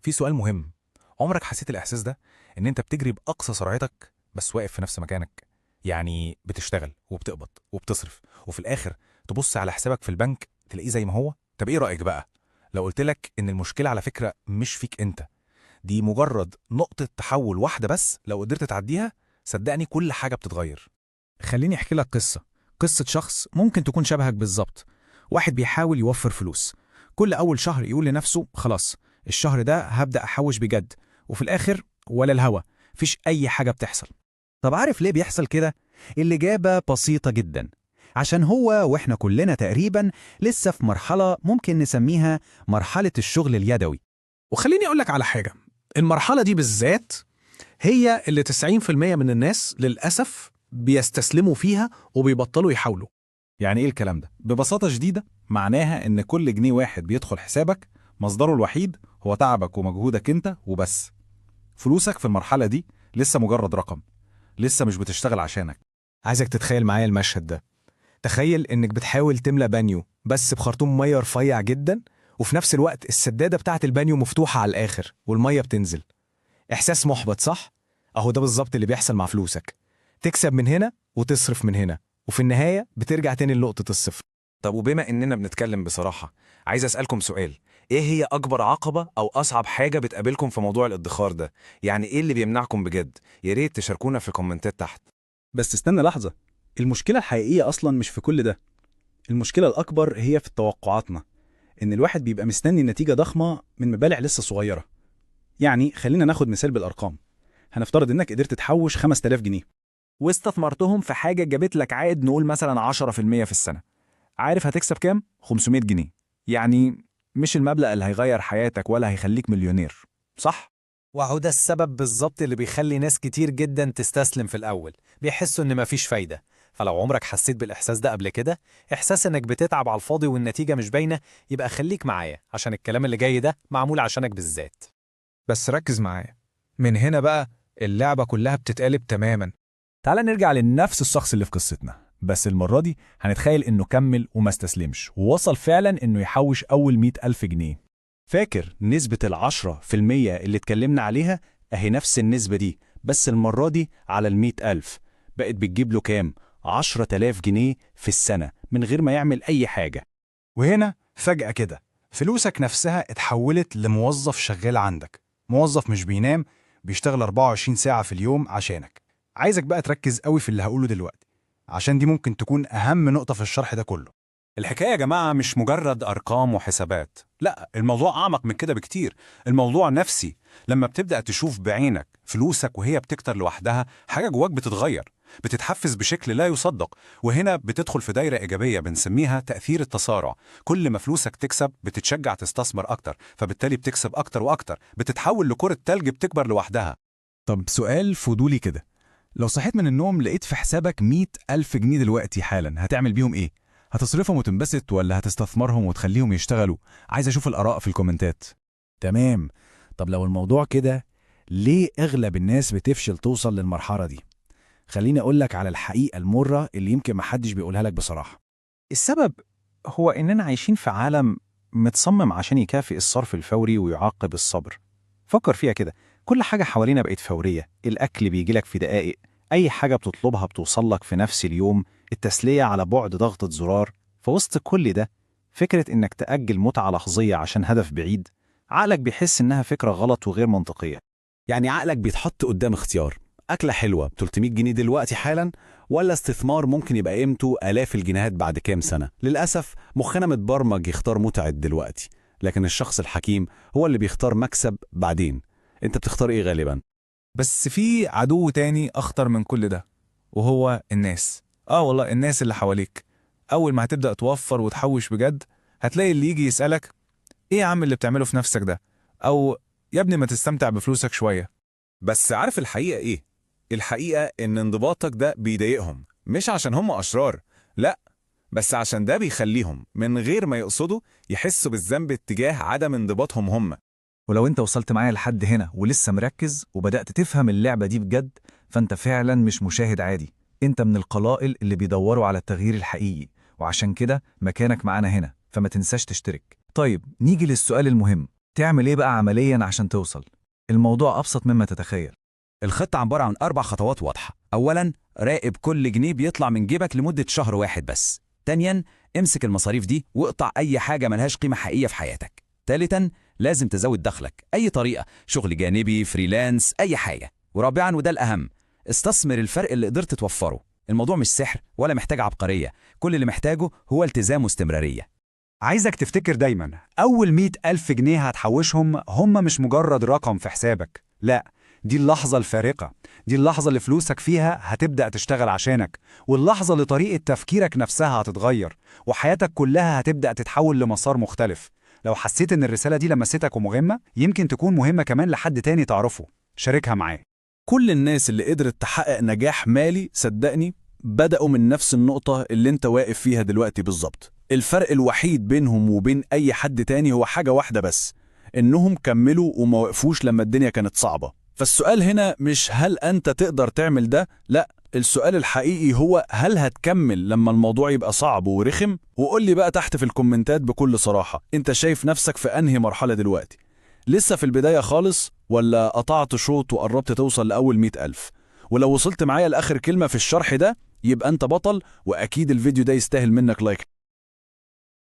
في سؤال مهم، عمرك حسيت الإحساس ده؟ إن أنت بتجري بأقصى سرعتك بس واقف في نفس مكانك؟ يعني بتشتغل وبتقبض وبتصرف وفي الآخر تبص على حسابك في البنك تلاقيه زي ما هو؟ طب إيه رأيك بقى؟ لو قلت لك إن المشكلة على فكرة مش فيك أنت، دي مجرد نقطة تحول واحدة بس لو قدرت تعديها صدقني كل حاجة بتتغير. خليني أحكي لك قصة شخص ممكن تكون شبهك بالظبط. واحد بيحاول يوفر فلوس، كل أول شهر يقول لنفسه خلاص الشهر ده هبدأ أحوش بجد، وفي الآخر ولا الهوا، مفيش أي حاجة بتحصل. طب عارف ليه بيحصل كده؟ الإجابة بسيطة جدا، عشان هو وإحنا كلنا تقريبا لسه في مرحلة ممكن نسميها مرحلة الشغل اليدوي. وخليني أقول لك على حاجة، المرحلة دي بالذات هي اللي 90% من الناس للأسف بيستسلموا فيها وبيبطلوا يحاولوا. يعني ايه الكلام ده؟ ببساطة شديدة معناها ان كل جنيه واحد بيدخل حسابك مصدره الوحيد هو تعبك ومجهودك انت وبس. فلوسك في المرحلة دي لسه مجرد رقم، لسه مش بتشتغل عشانك. عايزك تتخيل معايا المشهد ده. تخيل انك بتحاول تملى بانيو بس بخرطوم ميه رفيع جدا، وفي نفس الوقت السدادة بتاعة البانيو مفتوحة على الآخر والميه بتنزل. إحساس محبط صح؟ أهو ده بالظبط اللي بيحصل مع فلوسك، تكسب من هنا وتصرف من هنا، وفي النهاية بترجع تاني لنقطة الصفر. طب وبما إننا بنتكلم بصراحة، عايز أسألكم سؤال. إيه هي أكبر عقبة أو أصعب حاجة بتقابلكم في موضوع الادخار ده؟ يعني إيه اللي بيمنعكم بجد؟ يا ريت تشاركونا في الكومنتات تحت. بس استنى لحظة، المشكلة الحقيقية أصلا مش في كل ده. المشكلة الأكبر هي في توقعاتنا، إن الواحد بيبقى مستني نتيجة ضخمة من مبالغ لسه صغيرة. يعني خلينا ناخد مثال بالأرقام. هنفترض إنك قدرت تحوش 5000 جنيه واستثمرتهم في حاجة جابت لك عائد نقول مثلا 10% في السنة. عارف هتكسب كام؟ 500 جنيه. يعني مش المبلغ اللي هيغير حياتك ولا هيخليك مليونير، صح؟ وهو ده السبب بالظبط اللي بيخلي ناس كتير جدا تستسلم في الأول، بيحسوا إن مفيش فايدة. فلو عمرك حسيت بالإحساس ده قبل كده، إحساس إنك بتتعب على الفاضي والنتيجة مش باينة، يبقى خليك معايا عشان الكلام اللي جاي ده معمول عشانك بالذات. بس ركز معايا، من هنا بقى اللعبة كلها بتتقلب تماما. تعال نرجع لنفس الشخص اللي في قصتنا، بس المرة دي هنتخيل انه كمل وما استسلمش ووصل فعلا انه يحوش اول 100,000 جنيه. فاكر نسبة 10% اللي اتكلمنا عليها؟ اهي نفس النسبة دي، بس المرة دي على 100,000 بقت بتجيب له كام؟ 10,000 جنيه في السنة من غير ما يعمل أي حاجة. وهنا فجأة كده فلوسك نفسها اتحولت لموظف شغال عندك، موظف مش بينام، بيشتغل 24 ساعة في اليوم عشانك. عايزك بقى تركز قوي في اللي هقوله دلوقتي، عشان دي ممكن تكون أهم نقطة في الشرح ده كله. الحكاية يا جماعة مش مجرد أرقام وحسابات، لا، الموضوع أعمق من كده بكتير. الموضوع نفسي. لما بتبدأ تشوف بعينك فلوسك وهي بتكتر لوحدها، حاجة جواك بتتغير، بتتحفز بشكل لا يصدق. وهنا بتدخل في دايرة إيجابية بنسميها تأثير التسارع. كل ما فلوسك تكسب بتتشجع تستثمر أكتر، فبالتالي بتكسب أكتر وأكتر، بتتحول لكرة تلج بتكبر لوحدها. طب سؤال فضولي كده، لو صحيت من النوم لقيت في حسابك 100,000 جنيه دلوقتي حالا، هتعمل بيهم ايه؟ هتصرفهم وتنبسط ولا هتستثمرهم وتخليهم يشتغلوا؟ عايز اشوف الآراء في الكومنتات. تمام. طب لو الموضوع كده، ليه أغلب الناس بتفشل توصل للمرحلة دي؟ خليني أقولك على الحقيقة المرة اللي يمكن محدش بيقولها لك بصراحة. السبب هو إننا عايشين في عالم متصمم عشان يكافئ الصرف الفوري ويعاقب الصبر. فكر فيها كده، كل حاجة حوالينا بقت فورية، الأكل بيجيلك في دقائق، أي حاجة بتطلبها بتوصلك في نفس اليوم، التسلية على بعد ضغطة زرار. فوسط كل ده، فكرة إنك تأجل متعة لحظية عشان هدف بعيد، عقلك بيحس إنها فكرة غلط وغير منطقية. يعني عقلك بيتحط قدام اختيار، أكلة حلوة ب 300 جنيه دلوقتي حالا، ولا استثمار ممكن يبقى قيمته آلاف الجنيهات بعد كام سنة. للأسف مخنا متبرمج يختار متعة دلوقتي، لكن الشخص الحكيم هو اللي بيختار مكسب بعدين. انت بتختار ايه غالبا؟ بس في عدو تاني أخطر من كل ده، وهو الناس. والله الناس اللي حواليك. أول ما هتبدأ توفر وتحوش بجد، هتلاقي اللي يجي يسألك إيه يا عم اللي بتعمله في نفسك ده؟ أو يا ابني ما تستمتع بفلوسك شوية. بس عارف الحقيقة إيه؟ الحقيقة إن انضباطك ده بيضايقهم، مش عشان هم أشرار، لا، بس عشان ده بيخليهم من غير ما يقصدوا يحسوا بالذنب اتجاه عدم انضباطهم هم. ولو انت وصلت معايا لحد هنا ولسه مركز وبدأت تفهم اللعبة دي بجد، فانت فعلا مش مشاهد عادي، انت من القلائل اللي بيدوروا على التغيير الحقيقي، وعشان كده مكانك معانا هنا، فما تنساش تشترك. طيب نيجي للسؤال المهم، تعمل إيه بقى عملياً عشان توصل؟ الموضوع أبسط مما تتخيل. الخطة عبارة عن 4 خطوات واضحة. أولاً، راقب كل جنيه بيطلع من جيبك لمدة شهر واحد بس. تانياً، امسك المصاريف دي واقطع أي حاجة ملهاش قيمة حقيقية في حياتك. تالتاً، لازم تزود دخلك، أي طريقة، شغل جانبي، فريلانس، أي حاجة. ورابعاً وده الأهم، استثمر الفرق اللي قدرت توفره. الموضوع مش سحر ولا محتاج عبقرية، كل اللي محتاجه هو التزام واستمرارية. عايزك تفتكر دايما أول 100,000 جنيه هتحوشهم هم مش مجرد رقم في حسابك، لا، دي اللحظة الفارقة، دي اللحظة اللي فلوسك فيها هتبدأ تشتغل عشانك، واللحظة اللي طريقة تفكيرك نفسها هتتغير، وحياتك كلها هتبدأ تتحول لمسار مختلف. لو حسيت إن الرسالة دي لمستك ومهمة، يمكن تكون مهمة كمان لحد تاني تعرفه، شاركها معاه. كل الناس اللي قدرت تحقق نجاح مالي صدقني بدأوا من نفس النقطة اللي انت واقف فيها دلوقتي بالظبط. الفرق الوحيد بينهم وبين أي حد تاني هو حاجة واحدة بس، إنهم كملوا وما وقفوش لما الدنيا كانت صعبة. فالسؤال هنا مش هل أنت تقدر تعمل ده؟ لا، السؤال الحقيقي هو هل هتكمل لما الموضوع يبقى صعب ورخم؟ وقول لي بقى تحت في الكومنتات بكل صراحة، انت شايف نفسك في أنهي مرحلة دلوقتي؟ لسه في البداية خالص ولا قطعت شوط وقربت توصل لأول 100,000؟ ولو وصلت معايا لآخر كلمة في الشرح ده يبقى أنت بطل، وأكيد الفيديو ده يستاهل منك لايك.